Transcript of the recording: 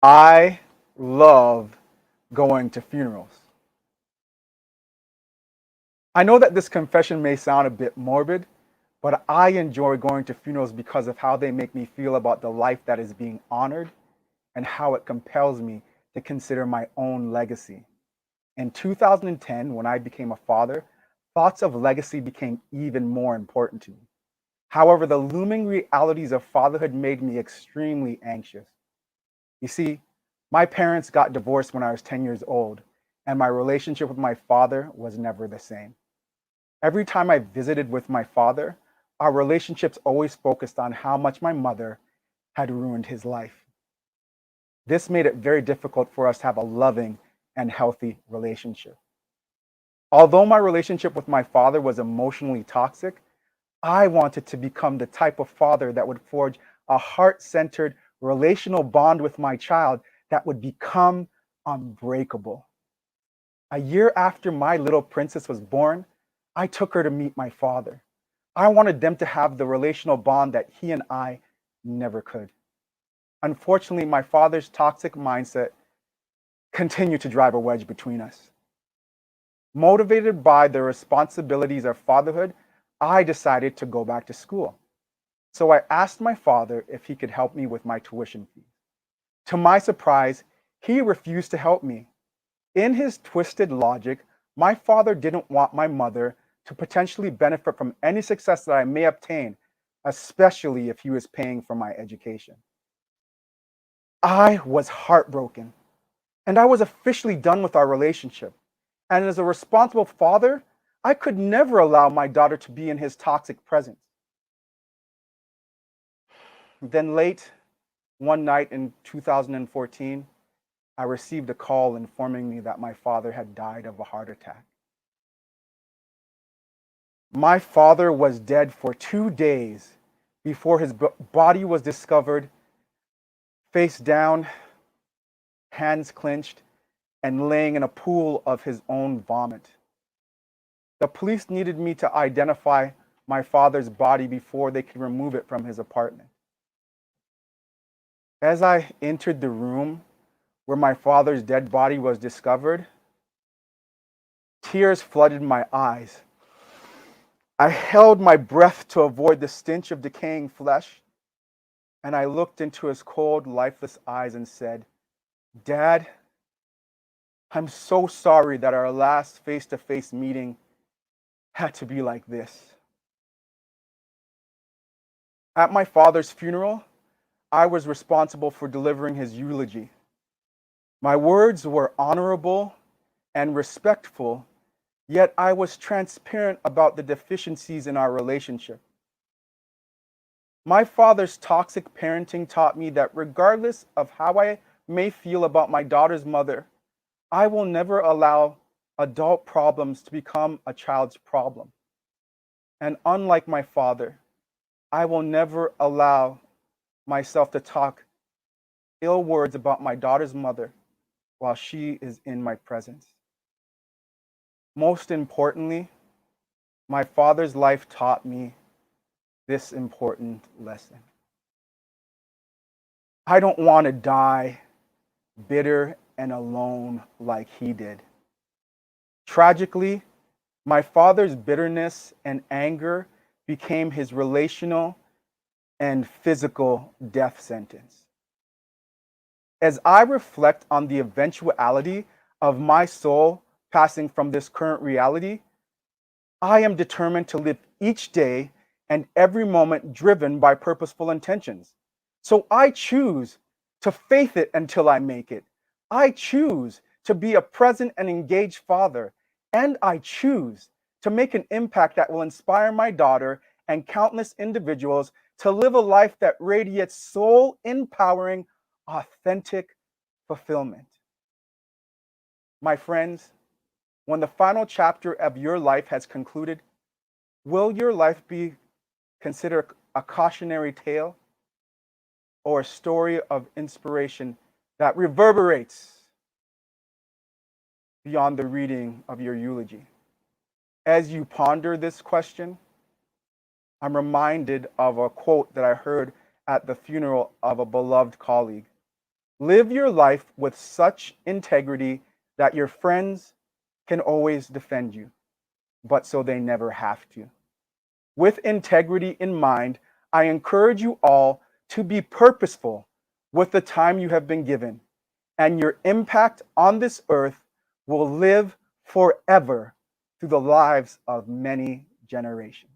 I love going to funerals. I know that this confession may sound a bit morbid, but I enjoy going to funerals because of how they make me feel about the life that is being honored and how it compels me to consider my own legacy. In 2010, when I became a father, thoughts of legacy became even more important to me. However, the looming realities of fatherhood made me extremely anxious. You see, my parents got divorced when I was 10 years old, and my relationship with my father was never the same. Every time I visited with my father, our relationships always focused on how much my mother had ruined his life. This made it very difficult for us to have a loving and healthy relationship. Although my relationship with my father was emotionally toxic, I wanted to become the type of father that would forge a heart centered relational bond with my child that would become unbreakable. A year after my little princess was born, I took her to meet my father. I wanted them to have the relational bond that he and I never could. Unfortunately, my father's toxic mindset continued to drive a wedge between us. Motivated by the responsibilities of fatherhood, I decided to go back to school. So I asked my father if he could help me with my tuition fee. To my surprise, he refused to help me. In his twisted logic, my father didn't want my mother to potentially benefit from any success that I may obtain, especially if he was paying for my education. I was heartbroken, and I was officially done with our relationship. And as a responsible father, I could never allow my daughter to be in his toxic presence. Then, late one night in 2014, I received a call informing me that my father had died of a heart attack. My father was dead for 2 days before his body was discovered, face down, hands clenched, and laying in a pool of his own vomit. The police needed me to identify my father's body before they could remove it from his apartment. As I entered the room where my father's dead body was discovered, tears flooded my eyes. I held my breath to avoid the stench of decaying flesh, and I looked into his cold, lifeless eyes and said, "Dad, I'm so sorry that our last face to face meeting had to be like this." At my father's funeral, I was responsible for delivering his eulogy. My words were honorable and respectful, yet I was transparent about the deficiencies in our relationship. My father's toxic parenting taught me that regardless of how I may feel about my daughter's mother, I will never allow adult problems to become a child's problem. And unlike my father, I will never allow myself to talk ill words about my daughter's mother while she is in my presence. Most importantly, my father's life taught me this important lesson. I don't want to die bitter and alone like he did. Tragically, my father's bitterness and anger became his relational and physical death sentence. As I reflect on the eventuality of my soul passing from this current reality, I am determined to live each day and every moment driven by purposeful intentions. So I choose to faith it until I make it. I choose to be a present and engaged father. And I choose to make an impact that will inspire my daughter and countless individuals to live a life that radiates soul empowering, authentic fulfillment. My friends, when the final chapter of your life has concluded, will your life be considered a cautionary tale or a story of inspiration that reverberates beyond the reading of your eulogy? As you ponder this question, I'm reminded of a quote that I heard at the funeral of a beloved colleague. Live your life with such integrity that your friends can always defend you, but so they never have to. With integrity in mind, I encourage you all to be purposeful with the time you have been given, and your impact on this earth will live forever through the lives of many generations.